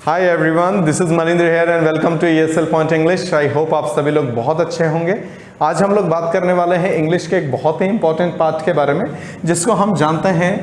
Hi everyone, this is Maninder here and welcome to ESL point English. I hope आप सभी लोग बहुत अच्छे होंगे। आज हम लोग बात करने वाले हैं इंग्लिश के एक बहुत ही इंपॉर्टेंट पार्ट के बारे में, जिसको हम जानते हैं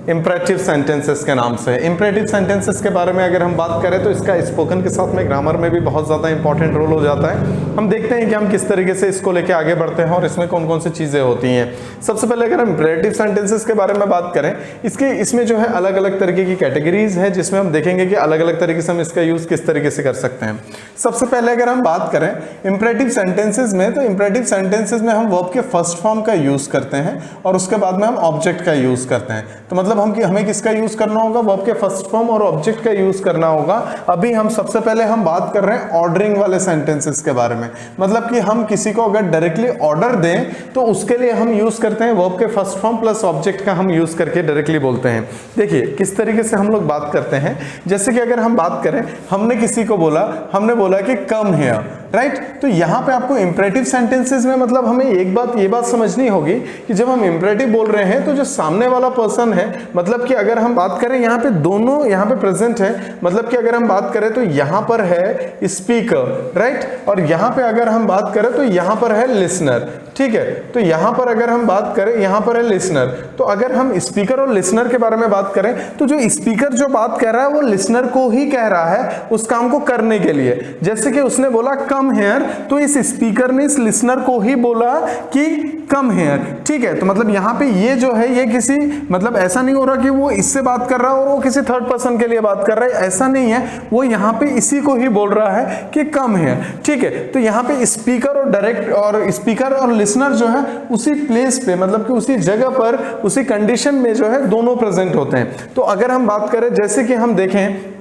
इंपरेटिव सेंटेंसेस के नाम से। इंपरेटिव सेंटेंसेस के बारे में अगर हम बात करें तो इसका स्पोकन के साथ में ग्रामर में भी बहुत ज़्यादा इंपॉर्टेंट रोल हो जाता है। हम देखते हैं कि हम किस तरीके से इसको लेके आगे बढ़ते हैं और इसमें कौन कौन सी चीज़ें होती हैं। सबसे पहले अगर हम इंपरेटिव सेंटेंसेस के बारे में बात करें, इसमें जो है अलग अलग तरीके की कैटेगरीज है, जिसमें हम देखेंगे कि अलग अलग तरीके से हम इसका यूज़ किस तरीके से कर सकते हैं। सबसे पहले अगर हम बात करें इंपरेटिव सेंटेंसेस में, तो इंपरेटिव सेंटेंसेस में हम वर्ब के फर्स्ट फॉर्म का यूज़ करते हैं और उसके बाद में हम ऑब्जेक्ट का यूज़ करते हैं। तो मतलब हमें किसका यूज करना होगा? वर्ब के फर्स्ट फॉर्म और ऑब्जेक्ट का यूज करना होगा। अभी हम सबसे पहले हम बात कर रहे हैं ऑर्डरिंग वाले सेंटेंसेस के बारे में। मतलब कि हम किसी को अगर डायरेक्टली ऑर्डर दें तो उसके लिए हम यूज करते हैं वर्ब के फर्स्ट फॉर्म प्लस ऑब्जेक्ट का हम यूज करके डायरेक्टली बोलते हैं। देखिए किस तरीके से हम लोग बात करते हैं। जैसे कि अगर हम बात करें, हमने किसी को बोला, हमने बोला कि कम हियर, राइट? तो यहाँ पे आपको इंपरेटिव सेंटेंसेस में मतलब हमें ये बात समझनी होगी कि जब हम इंपरेटिव बोल रहे हैं तो जो सामने वाला पर्सन है, मतलब कि अगर हम बात करें यहाँ पे दोनों यहाँ पे प्रेजेंट है, मतलब कि अगर हम बात करें तो यहाँ पर है स्पीकर, राइट? और यहाँ पे अगर हम बात करें तो यहाँ पर है लिसनर, ठीक है? तो यहाँ पर अगर हम बात करें, यहाँ पर है लिसनर। तो अगर हम स्पीकर और लिसनर के बारे में बात करें तो जो स्पीकर जो बात कर रहा है वो लिसनर को ही कह रहा है उस काम को करने के लिए। जैसे कि उसने बोला कम हियर, तो इस स्पीकर ने इस लिसनर को ही बोला कि कम हियर, ठीक है? तो मतलब यहाँ पे ये जो है ये किसी मतलब ऐसा नहीं हो रहा कि वो इससे बात कर रहा है और वो किसी थर्ड पर्सन के लिए बात कर रहा है, ऐसा नहीं है। वो यहाँ पे इसी को ही बोल रहा है कि कम हियर, ठीक है? तो यहाँ पे स्पीकर और डायरेक्ट और स्पीकर और लिसनर जो है उसी प्लेस पे, मतलब कि उसी जगह पर, उसी कंडीशन में जो है दोनों प्रेजेंट होते हैं। तो अगर हम बात करें, जैसे कि हम देखें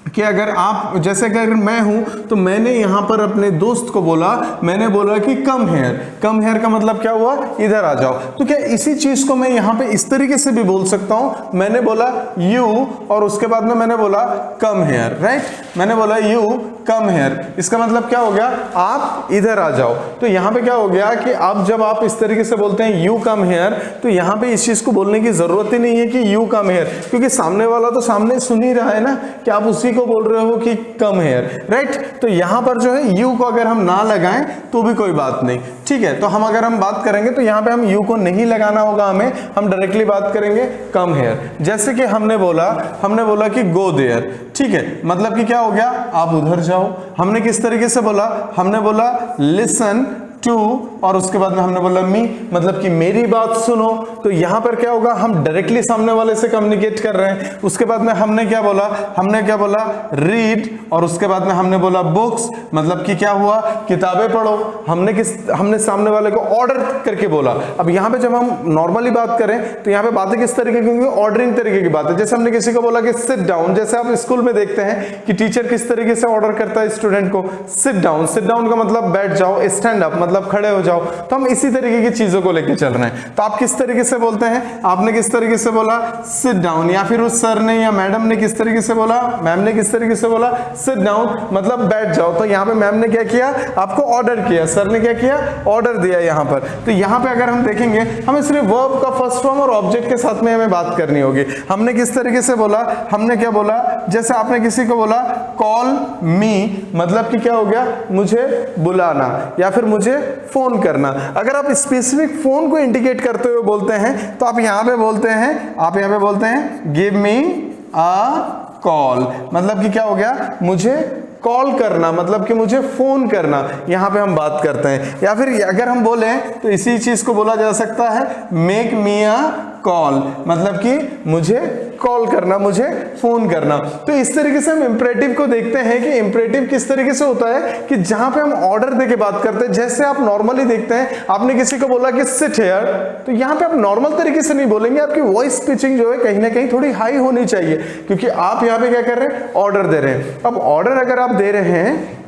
कि अगर आप, जैसे कि अगर मैं हूं तो मैंने यहां पर अपने दोस्त को बोला, मैंने बोला कि कम हियर। कम हियर का मतलब क्या हुआ? इधर आ जाओ। तो क्या इसी चीज को मैं यहां पे इस तरीके से भी बोल सकता हूं? मैंने बोला यू और उसके बाद में मैंने बोला कम हियर, राइट? मैंने बोला यू कम हियर, इसका मतलब क्या हो गया? आप इधर आ जाओ। तो यहां पे क्या हो गया कि अब जब आप इस तरीके से बोलते हैं यू कम हियर, तो यहां पे इस चीज को बोलने की जरूरत ही नहीं है कि यू कम हियर, क्योंकि सामने वाला तो सामने सुन ही रहा है ना कि आप उसी को बोल रहे हो कि कम हियर, राइट? तो यहां पर जो है यू को अगर हम ना लगाएं तो भी कोई बात नहीं, ठीक है? तो अगर हम बात करेंगे तो यहां पे हम यू को नहीं लगाना होगा, हम डायरेक्टली बात करेंगे कम हियर। जैसे कि हमने बोला कि गो देयर, ठीक है? मतलब कि क्या हो गया? आप उधर जाओ। हमने किस तरीके से बोला? हमने बोला लिसन टू और उसके बाद में हमने बोला मी, मतलब कि मेरी बात सुनो। तो यहां पर क्या होगा? हम डायरेक्टली सामने वाले से कम्युनिकेट कर रहे हैं। उसके बाद में हमने क्या बोला? रीड और उसके बाद में हमने बोला बुक्स, मतलब कि क्या हुआ? किताबें पढ़ो। हमने सामने वाले को ऑर्डर करके बोला। अब यहां पे जब हम नॉर्मली बात करें तो यहां पे बातें किस तरीके की होंगी? ऑर्डरिंग तरीके की बात है। जैसे हमने किसी को बोला कि सिट डाउन, जैसे आप स्कूल में देखते हैं कि टीचर किस तरीके से ऑर्डर करता है स्टूडेंट को, सिट डाउन। सिट डाउन का मतलब बैठ जाओ, स्टैंड अप मतलब खड़े हो जाओ। तो हम इसी तरीके की चीजों को लेके चल रहे हैं। तो आप किस तरीके से बोलते हैं? आपने किस तरीके से बोला? Sit down. या फिर उस सर ने या मैडम ने किस तरीके से बोला? मैम ने किस तरीके से बोला? सिट डाउन, मतलब बैठ जाओ। तो यहाँ पे मैम ने क्या किया? आपको ऑर्डर किया। सर ने क्या किया? ऑर्डर दिया यहाँ पर। तो यहाँ पे अगर हम देखेंगे, हमें सिर्फ वर्ब का फर्स्ट फॉर्म और ऑब्जेक्ट के साथ में हमें बात करनी होगी। हमने किस तरीके से बोला? हमने क्या बोला? जैसे आपने किसी को बोला कॉल मी, मतलब कि क्या हो गया? मुझे बुलाना या फिर मुझे फोन करना। अगर आप स्पेसिफिक फोन को इंडिकेट करते हुए बोलते हैं तो आप यहां पे बोलते हैं गिव मी अ कॉल, मतलब कि क्या हो गया? मुझे कॉल करना, मतलब कि मुझे फोन करना। यहां पे हम बात करते हैं। या फिर अगर हम बोले तो इसी चीज को बोला जा सकता है मेक मी अ कॉल, मतलब कि मुझे कॉल करना, मुझे फोन करना। तो इस तरीके से हम इंपरेटिव को देखते हैं कि इंपरेटिव किस तरीके से होता है कि जहां पे हम ऑर्डर देके बात करते हैं। जैसे आप नॉर्मली देखते हैं, आपने किसी को बोला कि सिट हियर, तो यहां पे आप नॉर्मल तरीके से नहीं बोलेंगे। आपकी वॉइस पिचिंग जो है कहीं ना कहीं थोड़ी हाई होनी चाहिए, क्योंकि आप यहां पे क्या कर रहे हैं? ऑर्डर दे रहे हैं। अब ऑर्डर अगर आप दे रहे हैं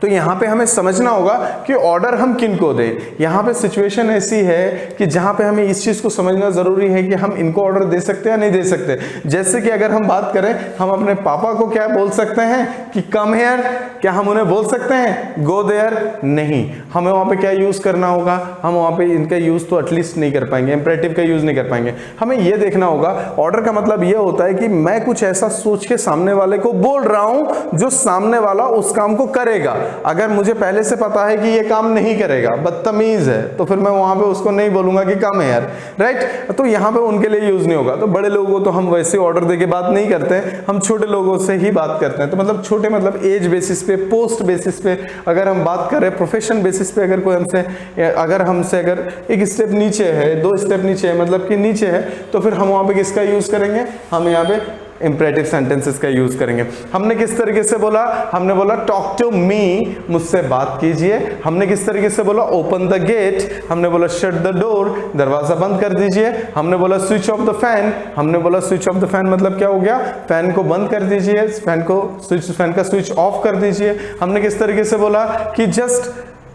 तो यहाँ पे हमें समझना होगा कि ऑर्डर हम किन को दें। यहाँ पे सिचुएशन ऐसी है कि जहाँ पे हमें इस चीज़ को समझना ज़रूरी है कि हम इनको ऑर्डर दे सकते हैं या नहीं दे सकते। जैसे कि अगर हम बात करें, हम अपने पापा को क्या बोल सकते हैं कि कम हेयर, क्या हम उन्हें बोल सकते हैं गो देयर? नहीं, हमें वहाँ पे क्या यूज़ करना होगा, हम वहाँ पे इनका यूज़ तो एटलीस्ट नहीं कर पाएंगे, इंपरेटिव का यूज़ नहीं कर पाएंगे। हमें ये देखना होगा, ऑर्डर का मतलब ये होता है कि मैं कुछ ऐसा सोच के सामने वाले को बोल रहा हूँ जो सामने वाला उस काम को करेगा। अगर मुझे पहले से पता है कि ये काम नहीं करेगा, बदतमीज है, तो फिर मैं वहां पे उसको नहीं बोलूंगा कि कम है यार, राइट। तो यहाँ पे उनके लिए यूज नहीं होगा। तो बड़े लोगों को तो हम वैसे ऑर्डर देके बात नहीं करते हैं, हम छोटे लोगों से ही बात करते हैं। तो मतलब छोटे मतलब एज बेसिस पे, पोस्ट बेसिस पे अगर हम बात करें, प्रोफेशन बेसिस पे, अगर कोई हमसे अगर एक स्टेप नीचे है, 2 स्टेप नीचे है, मतलब कि नीचे है, तो फिर हम वहां पे किसका यूज करेंगे? हम यहाँ पे इंपरेटिव सेंटेंसेस का यूज करेंगे। हमने किस तरीके से बोला? हमने बोला टॉक टू मी, मुझसे बात कीजिए। हमने किस तरीके से बोला? Open the gate. हमने बोला शट द डोर, दरवाजा बंद कर दीजिए। हमने बोला स्विच ऑफ द फैन। हमने बोला स्विच ऑफ द फैन मतलब क्या हो गया? फैन को बंद कर दीजिए, फैन का स्विच ऑफ कर दीजिए। हमने किस तरीके से बोला कि जस्ट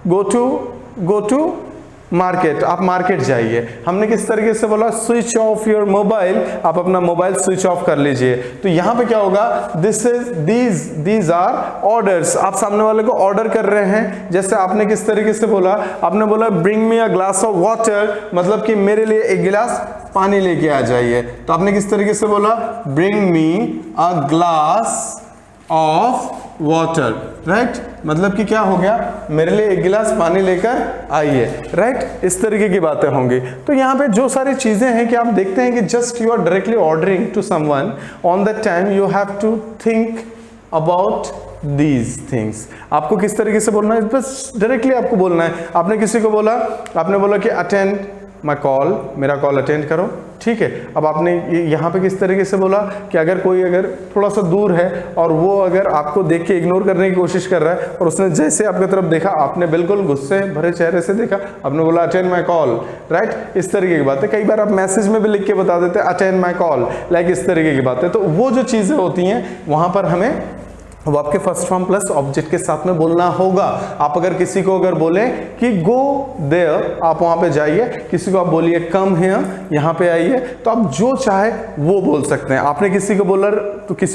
गो टू मार्केट, आप मार्केट जाइए। हमने किस तरीके से बोला? स्विच ऑफ योर मोबाइल, आप अपना मोबाइल स्विच ऑफ कर लीजिए। तो यहां पे क्या होगा? These are orders. आप सामने वाले को ऑर्डर कर रहे हैं। जैसे आपने किस तरीके से बोला? आपने बोला bring me a glass of water, मतलब कि मेरे लिए एक गिलास पानी लेके आ जाइए। तो आपने किस तरीके से बोला? Bring me a glass of water, right. मतलब कि क्या हो गया? मेरे लिए एक गिलास पानी लेकर आइए, राइट। इस तरीके की बातें होंगी। तो यहाँ पे जो सारी चीजें हैं कि आप देखते हैं कि just you are directly ordering to someone, on that time you have to think about these things. आपको किस तरीके से बोलना है? बस डायरेक्टली आपको बोलना है। आपने किसी को बोला, आपने बोला कि अटेंड माई कॉल, मेरा कॉल अटेंड करो, ठीक है। अब आपने यहाँ पे किस तरीके से बोला कि अगर कोई अगर थोड़ा सा दूर है और वो अगर आपको देख के इग्नोर करने की कोशिश कर रहा है और उसने जैसे आपकी तरफ देखा, आपने बिल्कुल गुस्से भरे चेहरे से देखा, आपने बोला अटेंड माई कॉल, राइट। इस तरीके की बातें कई बार आप मैसेज में भी लिख के बता देते हैं अटेंड माई कॉल, लाइक इस तरीके की बातें। तो वो जो चीज़ें होती हैं वहाँ पर हमें वो आपके फर्स्ट फॉर्म प्लस ऑब्जेक्ट के साथ में बोलना होगा। आप अगर किसी को अगर बोले कि गो देयर, आप वहां पे जाइए। किसी को आप बोलिए कम हियर, यहाँ पे आइए, तो आप जो चाहे वो बोल सकते हैं। आपने किसी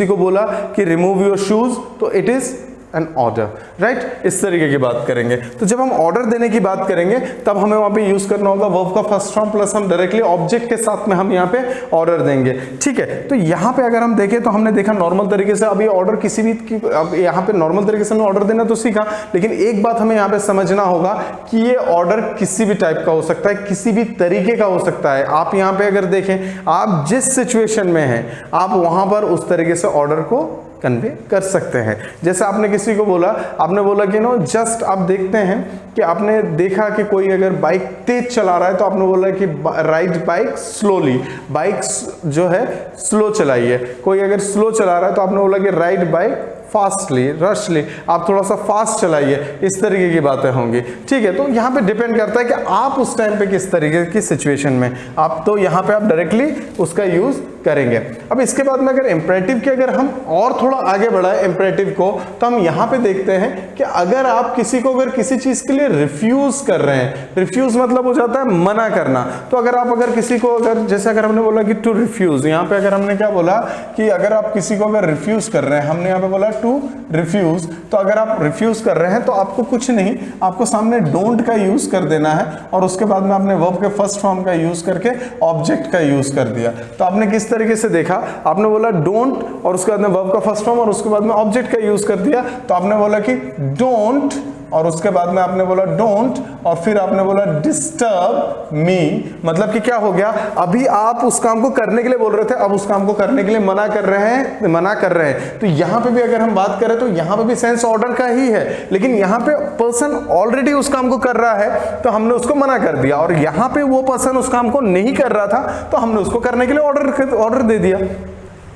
को बोला कि रिमूव योर शूज, तो it is an order, right. इस तरीके की बात करेंगे। तो जब हम ऑर्डर देने की बात करेंगे तब हमें वहां पे यूज करना होगा वर्ब का फर्स्ट फॉर्म प्लस हम डायरेक्टली ऑब्जेक्ट के साथ में हम यहाँ पे ऑर्डर देंगे, ठीक है। तो यहाँ पे अगर हम देखें तो हमने देखा नॉर्मल तरीके से, अब ये ऑर्डर किसी भी अब यहाँ पे नॉर्मल तरीके से हमने ऑर्डर देना तो सीखा, लेकिन एक बात हमें यहाँ पे समझना होगा कि ये ऑर्डर किसी भी टाइप का हो सकता है, किसी भी तरीके का हो सकता है। आप यहाँ पे अगर देखें, आप जिस सिचुएशन में हैं आप वहां पर उस तरीके से ऑर्डर को कन्वे कर सकते हैं। जैसे आपने किसी को बोला, आपने बोला कि नो जस्ट, आप देखते हैं कि आपने देखा कि कोई अगर बाइक तेज चला रहा है तो आपने बोला कि राइड बाइक स्लोली, बाइक जो है स्लो चलाइए। कोई अगर स्लो चला रहा है तो आपने बोला कि राइड बाइक फास्टली, रशली, आप थोड़ा सा फास्ट चलाइए। इस तरीके की बातें होंगी, ठीक है। तो यहाँ पे डिपेंड करता है कि आप उस टाइम पे किस तरीके की सिचुएशन में आप, तो यहाँ पे आप डायरेक्टली उसका यूज करेंगे। अब इसके बाद में अगर इंपरेटिव के अगर हम और थोड़ा आगे बढ़ाए इंपरेटिव को, तो हम यहाँ पे देखते हैं कि अगर आप किसी को अगर किसी चीज के लिए रिफ्यूज कर रहे हैं, रिफ्यूज मतलब हो जाता है मना करना। तो अगर आप अगर किसी को अगर, जैसे अगर हमने बोला कि टू रिफ्यूज, यहाँ पे अगर हमने क्या बोला कि अगर आप किसी को अगर रिफ्यूज कर रहे हैं, हमने यहाँ पे बोला टू रिफ्यूज। तो अगर आप रिफ्यूज कर रहे हैं तो आपको कुछ नहीं, आपको सामने डोंट का यूज कर देना है और उसके बाद में आपने वर्ब के फर्स्ट फॉर्म का यूज करके ऑब्जेक्ट का यूज कर दिया। तो आपने किस तरीके से देखा, आपने बोला डोंट और उसके बाद में वर्ब का फर्स्ट फॉर्म और उसके बाद में ऑब्जेक्ट का यूज कर दिया। तो आपने बोला कि डोंट और उसके बाद में आपने बोला डोंट और फिर आपने बोला डिस्टर्ब मी, मतलब कि क्या हो गया, अभी आप उस काम को करने के लिए बोल रहे थे, अब उस काम को करने के लिए मना कर रहे हैं। तो यहां पे भी अगर हम बात करें तो यहां पे भी सेंस ऑर्डर का ही है, लेकिन यहां पे पर्सन ऑलरेडी उस काम को कर रहा है तो हमने उसको मना कर दिया, और यहां पे वो पर्सन उस काम को नहीं कर रहा था तो हमने उसको करने के लिए ऑर्डर दे दिया।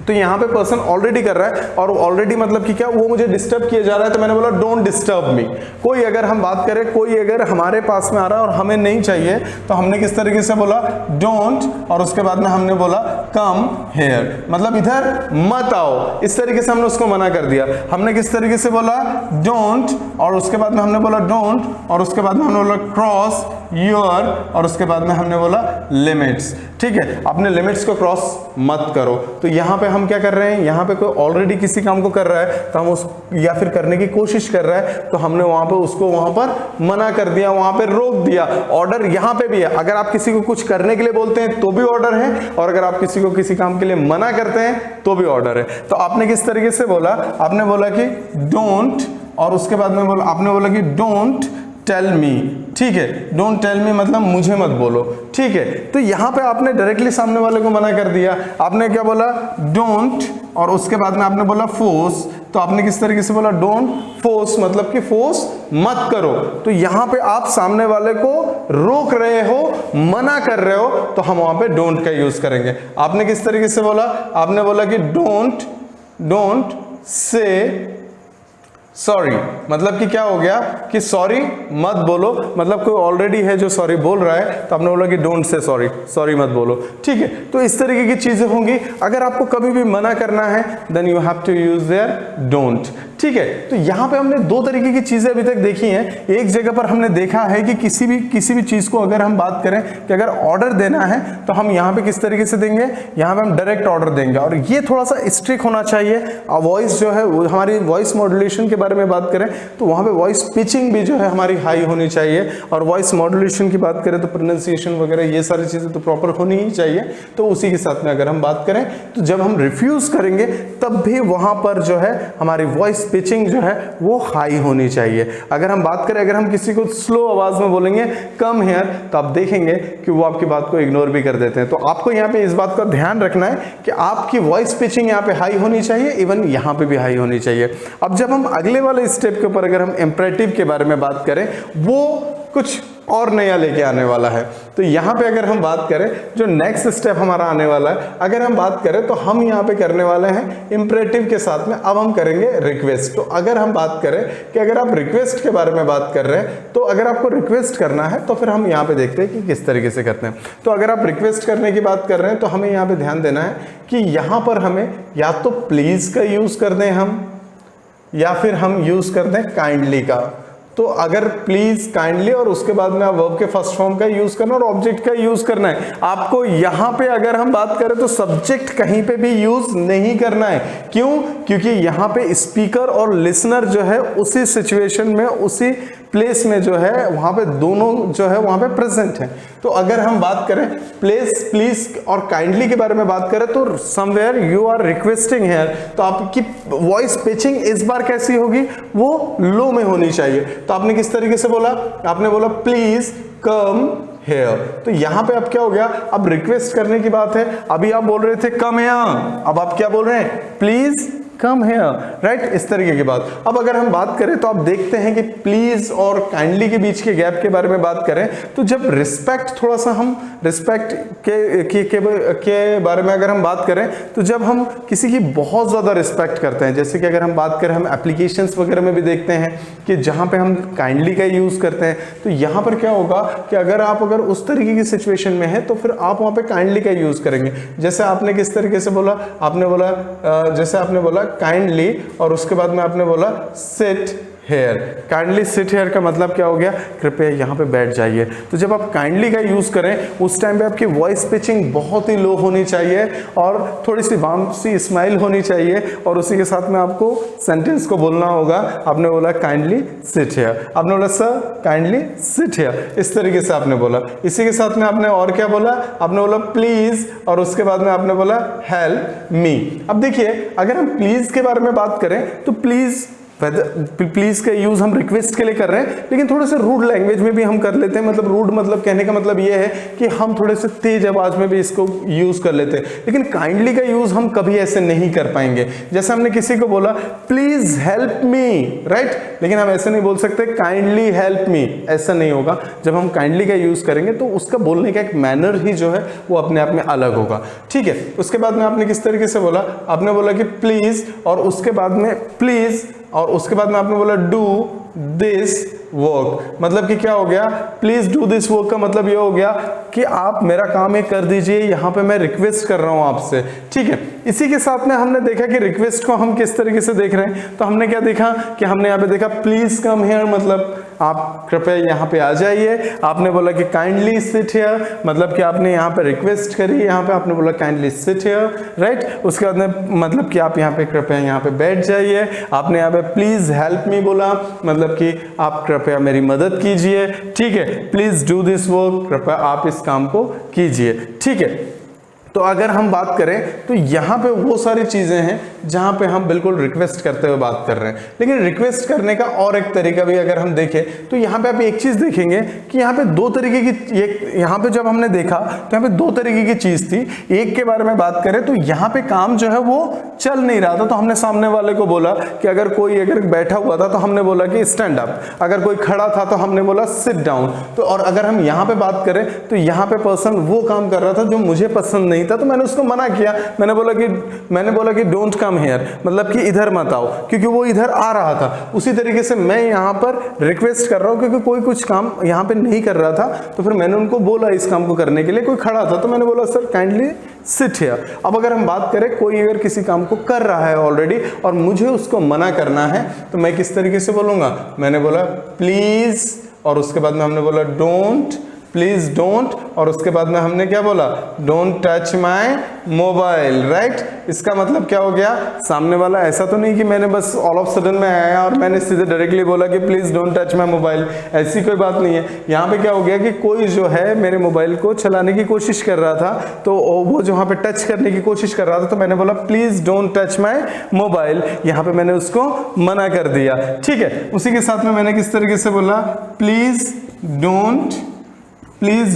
तो यहाँ पे पर्सन ऑलरेडी कर रहा है, और ऑलरेडी मतलब कि क्या, वो मुझे डिस्टर्ब किया जा रहा है, तो मैंने बोला डोंट डिस्टर्ब मी। कोई अगर हम बात करें, कोई अगर हमारे पास में आ रहा है और हमें नहीं चाहिए, तो हमने किस तरीके से बोला डोंट, और उसके बाद में हमने बोला कम हेयर, मतलब इधर मत आओ, इस तरीके से हमने उसको मना कर दिया। हमने किस तरीके से बोला डोंट, और उसके बाद में हमने बोला डोंट, और उसके बाद में हमने बोला क्रॉस योर, और उसके बाद में हमने बोला लिमिट्स। ठीक है, अपने लिमिट्स को क्रॉस मत करो। तो यहाँ पे हम क्या कर रहे हैं, यहाँ पे कोई ऑलरेडी किसी काम को कर रहा है, तो हम उस या फिर करने की कोशिश कर रहा है, तो हमने वहां पे उसको वहां पर मना कर दिया, वहां पे रोक दिया। ऑर्डर यहाँ पे भी है, अगर आप किसी को कुछ करने के लिए बोलते हैं तो भी ऑर्डर है, और अगर आप किसी को किसी काम के लिए मना करते हैं तो भी ऑर्डर है। तो आपने किस तरीके से बोला, आपने बोला कि डोंट, और उसके बाद में आपने बोला कि डोंट टेल मी। ठीक है, डोंट टेल मी मतलब मुझे मत बोलो। ठीक है, तो यहां पे आपने डायरेक्टली सामने वाले को मना कर दिया। आपने क्या बोला डोंट, और उसके बाद में आपने बोला फोर्स। तो आपने किस तरीके से बोला डोंट फोर्स, मतलब कि फोर्स मत करो। तो यहां पे आप सामने वाले को रोक रहे हो, मना कर रहे हो, तो हम वहां पे डोंट का यूज करेंगे। आपने किस तरीके से बोला, आपने बोला कि डोंट से सॉरी, मतलब कि क्या हो गया कि सॉरी मत बोलो, मतलब कोई ऑलरेडी है जो सॉरी बोल रहा है, तो आपने बोला कि डोंट से सॉरी, सॉरी मत बोलो। ठीक है, तो इस तरीके की चीजें होंगी। अगर आपको कभी भी मना करना है, then you have to use their don't. ठीक है, तो यहां पे हमने दो तरीके की चीजें अभी तक देखी हैं। एक जगह पर हमने देखा है कि किसी भी चीज को अगर हम बात करें कि अगर ऑर्डर देना है, तो हम यहां पे किस तरीके से देंगे, यहां पे हम डायरेक्ट ऑर्डर देंगे, और ये थोड़ा सा स्ट्रिक्ट होना चाहिए। वॉइस जो है, हमारी वॉइस मॉड्यूलेशन के बारे में बात करें तो वहां पे वॉइस पिचिंग भी जो है हमारी हाई होनी चाहिए, और वॉइस मॉड्यूलेशन की बात करें तो प्रोनाउंसिएशन वगैरह ये सारी चीजें तो प्रॉपर होनी ही चाहिए। तो उसी के साथ में अगर हम बात करें, तो जब हम रिफ्यूज करेंगे तब भी वहां पर जो है हमारी वॉइस पिचिंग जो है वो हाई होनी चाहिए। अगर हम बात करें, अगर हम किसी को स्लो आवाज में बोलेंगे कम हियर, तो आप देखेंगे कि वो आपकी बात को इग्नोर भी कर देते हैं। तो आपको यहाँ पे इस बात का ध्यान रखना है कि आपकी वॉइस पिचिंग यहाँ पे हाई होनी चाहिए, इवन यहाँ पे भी हाई होनी चाहिए। अब जब हम अगले वाले स्टेप के ऊपर अगर हम इंपरेटिव के बारे में बात करें, वो कुछ और नया लेके आने वाला है। तो यहाँ पे अगर हम बात करें, जो नेक्स्ट स्टेप हमारा आने वाला है, अगर हम बात करें तो हम यहाँ पे करने वाले हैं इंपरेटिव के साथ में अब हम करेंगे रिक्वेस्ट। तो अगर हम बात करें कि अगर आप रिक्वेस्ट के बारे में बात कर रहे हैं, तो अगर आपको रिक्वेस्ट करना है तो फिर हम यहाँ पे देखते हैं कि किस तरीके से करते हैं। तो अगर आप रिक्वेस्ट करने की बात कर रहे हैं, तो हमें यहाँ पे ध्यान देना है कि यहाँ पर हमें या तो प्लीज का यूज कर दें हम, या फिर हम यूज कर दें काइंडली का। तो अगर प्लीज, काइंडली, और उसके बाद में आप वर्ब के फर्स्ट फॉर्म का यूज करना और ऑब्जेक्ट का यूज करना है। आपको यहां पे अगर हम बात करें तो सब्जेक्ट कहीं पे भी यूज नहीं करना है। क्यों? क्योंकि यहां पे स्पीकर और लिसनर जो है उसी सिचुएशन में, उसी प्लेस में जो है वहां पे दोनों जो है वहां पे प्रेजेंट है। तो अगर हम बात करें प्लीज और काइंडली के बारे में बात करें, तो somewhere you are requesting here, तो आपकी वॉइस पिचिंग इस बार कैसी होगी, वो लो में होनी चाहिए। तो आपने किस तरीके से बोला, आपने बोला प्लीज कम हेयर। तो यहां पे अब क्या हो गया, अब रिक्वेस्ट करने की बात है। अभी आप बोल रहे थे कम हेयर, अब आप क्या बोल रहे हैं, प्लीज कम हेयर, राइट, इस तरीके की बात। अब अगर हम बात करें तो आप देखते हैं कि प्लीज और काइंडली के बीच के गैप के बारे में बात करें, तो जब रिस्पेक्ट, थोड़ा सा हम रिस्पेक्ट के बारे में अगर हम बात करें, तो जब हम किसी की बहुत ज्यादा रिस्पेक्ट करते हैं, जैसे कि अगर हम बात करें, हम एप्लीकेशंस वगैरह में भी देखते हैं कि जहां पे हम काइंडली का यूज करते हैं, तो यहां पर क्या होगा कि अगर उस तरीके की सिचुएशन में है, तो फिर आप वहां पे काइंडली का यूज करेंगे। जैसे आपने किस तरीके से बोला, आपने बोला जैसे आपने बोला काइंडली, और उसके बाद में आपने बोला sit here. Kindly sit here का मतलब क्या हो गया, कृपया यहाँ पे बैठ जाइए। तो जब आप काइंडली का यूज करें, उस टाइम पे आपकी वॉइस पिचिंग बहुत ही लो होनी चाहिए, और थोड़ी सी वार्म सी स्माइल होनी चाहिए, और उसी के साथ में आपको सेंटेंस को बोलना होगा। आपने बोला काइंडली सिट हेयर, आपने बोला सर काइंडली सिट हेयर, इस तरीके से आपने बोला। इसी के साथ में आपने और क्या बोला, आपने बोला प्लीज, और उसके बाद में आपने बोला हेल्प मी। अब देखिए, अगर हम प्लीज के बारे में बात करें, तो प्लीज प्लीज का यूज हम रिक्वेस्ट के लिए कर रहे हैं, लेकिन थोड़े से रूड लैंग्वेज में भी हम कर लेते हैं। मतलब रूड मतलब कहने का मतलब ये है कि हम थोड़े से तेज आवाज में भी इसको यूज कर लेते हैं, लेकिन काइंडली का यूज हम कभी ऐसे नहीं कर पाएंगे। जैसे हमने किसी को बोला प्लीज हेल्प मी, राइट, लेकिन हम ऐसे नहीं बोल सकते काइंडली हेल्प मी, ऐसा नहीं होगा। जब हम काइंडली का यूज करेंगे तो उसका बोलने का एक मैनर ही जो है वो अपने आप में अलग होगा, ठीक है। उसके बाद में आपने किस तरीके से बोला, आपने बोला कि प्लीज, और उसके बाद में प्लीज, और उसके बाद में आपने बोला डू दिस वर्क। मतलब कि क्या हो गया, प्लीज डू दिस वर्क का मतलब ये हो गया कि आप मेरा काम ये कर दीजिए, यहां पे मैं रिक्वेस्ट कर रहा हूं आपसे, ठीक है। इसी के साथ में हमने देखा कि रिक्वेस्ट को हम किस तरीके से देख रहे हैं। तो हमने क्या देखा कि हमने यहाँ पे देखा प्लीज कम हियर, मतलब आप कृपया यहाँ पे आ जाइए। आपने बोला कि काइंडली सिट हियर, मतलब कि आपने यहाँ पे रिक्वेस्ट करी, यहाँ पे आपने बोला काइंडली सिट हियर, राइट। उसके बाद में मतलब कि आप यहाँ पे कृपया यहाँ पे बैठ जाइए। आपने यहाँ पे प्लीज हेल्प मी बोला, मतलब कि आप कृपया मेरी मदद कीजिए, ठीक है। प्लीज डू दिस वर्क, कृपया आप इस काम को कीजिए, ठीक है। तो अगर हम बात करें तो यहाँ पे वो सारी चीजें हैं जहाँ पे हम बिल्कुल रिक्वेस्ट करते हुए बात कर रहे हैं। लेकिन रिक्वेस्ट करने का और एक तरीका भी अगर हम देखें तो यहाँ पे आप एक चीज देखेंगे कि यहाँ पे दो तरीके की, यहाँ पे जब हमने देखा तो यहाँ पे दो तरीके की चीज थी। एक के बारे में बात करें तो यहाँ पे काम जो है वो चल नहीं रहा था, तो हमने सामने वाले को बोला कि अगर कोई बैठा हुआ था तो हमने बोला कि स्टैंड अप, अगर कोई खड़ा था तो हमने बोला सिट डाउन। तो और अगर हम यहाँ पे बात करें तो यहाँ पे पर्सन वो काम कर रहा था जो मुझे पसंद नहीं था, तो मैंने उसको मना किया। मैंने बोला कि डोंट कम हियर, मतलब कि इधर मत आओ, क्योंकि वो इधर आ रहा था। उसी तरीके से मैं यहाँ पर रिक्वेस्ट कर रहा हूँ क्योंकि कोई कुछ काम यहाँ पे नहीं कर रहा था, तो फिर मैंने उनको बोला इस काम को करने के लिए। कोई खड़ा था तो मैंने बोला सर काइंडली सिट हियर। अब अगर हम बात करें कोई अगर किसी काम को कर रहा है ऑलरेडी और मुझे उसको मना करना है, तो मैं किस तरीके से बोलूंगा, मैंने बोला प्लीज, और उसके बाद में हमने बोला डोंट, प्लीज डोंट, और उसके बाद में हमने क्या बोला, don't touch my mobile, right. इसका मतलब क्या हो गया, सामने वाला ऐसा तो नहीं कि मैंने बस ऑल ऑफ सडन में आया और मैंने सीधे डायरेक्टली बोला कि please don't touch my mobile, ऐसी कोई बात नहीं है। यहाँ पे क्या हो गया कि कोई जो है मेरे मोबाइल को चलाने की कोशिश कर रहा था, तो वो जो वहाँ पे टच करने की कोशिश कर रहा था, तो मैंने बोला please don't touch my mobile. यहाँ पे मैंने उसको मना कर दिया, ठीक है। उसी के साथ में मैंने किस तरीके से बोला, प्लीज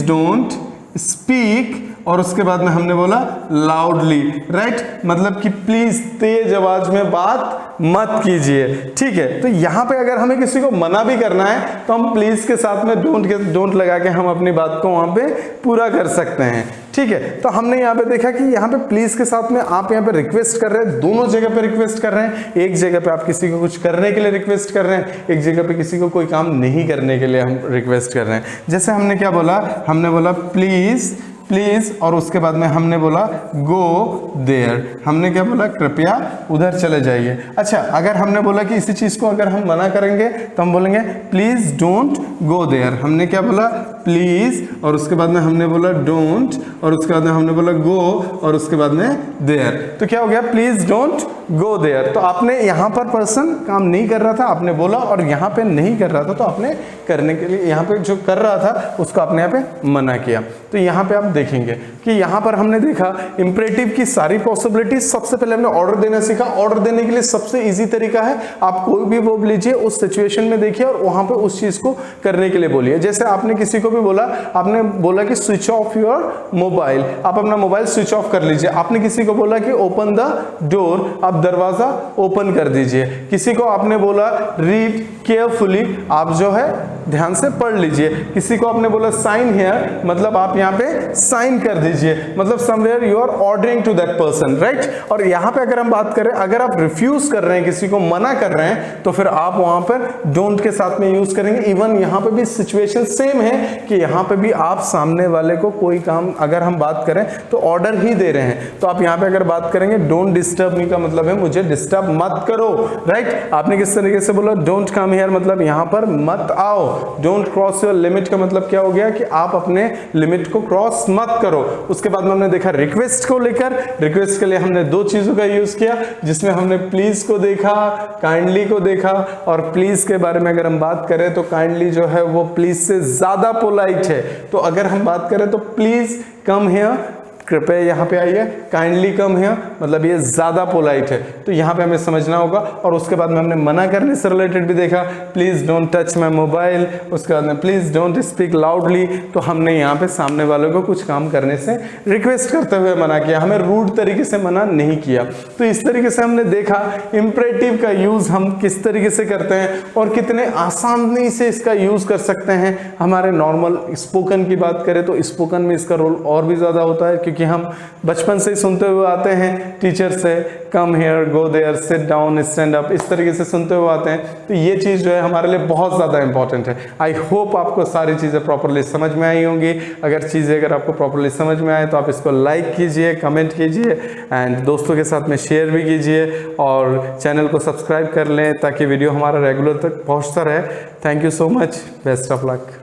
डोंट स्पीक, और उसके बाद में हमने बोला लाउडली, राइट, मतलब कि प्लीज तेज आवाज में बात मत कीजिए, ठीक है। तो यहाँ पे अगर हमें किसी को मना भी करना है तो हम प्लीज के साथ में डोंट लगा के हम अपनी बात को वहां पे पूरा कर सकते हैं, ठीक है। तो हमने यहाँ पे देखा कि यहाँ पे प्लीज के साथ में आप यहाँ पे रिक्वेस्ट कर रहे हैं, दोनों जगह पे रिक्वेस्ट कर रहे हैं। एक जगह पे आप किसी को कुछ करने के लिए रिक्वेस्ट कर रहे हैं, एक जगह पे किसी को कोई काम नहीं करने के लिए हम रिक्वेस्ट कर रहे हैं। जैसे हमने क्या बोला, हमने बोला प्लीज, और उसके बाद में हमने बोला गो देयर, हमने क्या बोला, कृपया उधर चले जाइए। अच्छा, अगर हमने बोला कि इसी चीज को अगर हम मना करेंगे तो हम बोलेंगे प्लीज डोंट गो देयर। हमने क्या बोला, प्लीज, और उसके बाद में हमने बोला डोंट, और उसके बाद में हमने बोला गो, और उसके बाद में देयर। तो क्या हो गया, प्लीज डोंट गो देयर। तो आपने यहाँ पर पर्सन काम नहीं कर रहा था, आपने बोला, और यहाँ पे नहीं कर रहा था तो आपने करने के लिए, यहाँ पे जो कर रहा था उसको आपने यहाँ पे मना किया। तो यहाँ पे आप देखेंगे कि यहाँ पर हमने देखा इंपरेटिव की सारी पॉसिबिलिटीज। सबसे पहले हमने ऑर्डर देना सीखा। ऑर्डर देने के लिए सबसे इजी तरीका है, आप कोई भी वर्ब लीजिए, उस सिचुएशन में देखिए और वहां पे उस चीज को करने के लिए बोलिए। जैसे आपने किसी को भी बोला, आपने बोला कि स्विच ऑफ योर मोबाइल, आप अपना मोबाइल स्विच ऑफ कर लीजिए। आपने किसी को बोला कि ओपन द डोर, आप दरवाजा ओपन कर दीजिए। किसी को आपने बोला रीड केयरफुली, आप जो है ध्यान से पढ़ लीजिए। किसी को आपने बोला साइन हियर, मतलब आप यहाँ पे साइन कर दीजिए, मतलब somewhere you are ordering to that person, right. और यहाँ पे अगर हम बात करें, अगर आप रिफ्यूज कर रहे हैं, किसी को मना कर रहे हैं, तो फिर आप वहां पर डोंट के साथ में यूज करेंगे। इवन यहाँ पे भी सिचुएशन सेम है कि यहाँ पे भी आप सामने वाले को कोई काम अगर हम बात करें तो ऑर्डर ही दे रहे हैं, तो आप यहाँ पे अगर बात करेंगे डोंट डिस्टर्ब मी का मतलब है मुझे डिस्टर्ब मत करो, राइट। आपने किस तरीके से बोला, डोंट कम हियर, मतलब यहाँ पर मत आओ। डोंट क्रॉस योर लिमिट का मतलब क्या हो गया कि आप अपने लिमिट को क्रॉस मत करो। उसके बाद में हमने देखा रिक्वेस्ट को लेकर, रिक्वेस्ट के लिए हमने दो चीजों का यूज किया, जिसमें हमने प्लीज को देखा, काइंडली को देखा। और प्लीज के बारे में अगर हम बात करें तो काइंडली जो है वो प्लीज से ज्यादा पोलाइट है। तो अगर हम बात करें तो प्लीज कम हियर, कृपया यहाँ पे आइए, काइंडली कम हियर मतलब ये ज़्यादा पोलाइट है, तो यहाँ पे हमें समझना होगा। और उसके बाद में हमने मना करने से रिलेटेड भी देखा, please don't touch my mobile, उसके बाद में प्लीज़ डोंट स्पीक लाउडली, तो हमने यहाँ पे सामने वालों को कुछ काम करने से रिक्वेस्ट करते हुए मना किया, हमें रूड तरीके से मना नहीं किया। तो इस तरीके से हमने देखा इम्परेटिव का यूज़ हम किस तरीके से करते हैं और कितने आसानी से इसका यूज़ कर सकते हैं। हमारे नॉर्मल स्पोकन की बात करें तो स्पोकन में इसका रोल और भी ज़्यादा होता है, क्योंकि हम बचपन से ही सुनते हुए आते हैं टीचर से, come here, go there, sit down, stand up, इस तरीके से सुनते हुए आते हैं। तो ये चीज़ जो है हमारे लिए बहुत ज़्यादा इंपॉर्टेंट है। आई होप आपको सारी चीज़ें प्रॉपरली समझ में आई होंगी। अगर आपको प्रॉपरली समझ में आए तो आप इसको लाइक कीजिए, कमेंट कीजिए एंड दोस्तों के साथ में शेयर भी कीजिए और चैनल को सब्सक्राइब कर लें ताकि वीडियो हमारा रेगुलर तक पहुँचता रहे। Thank you so much, best of luck.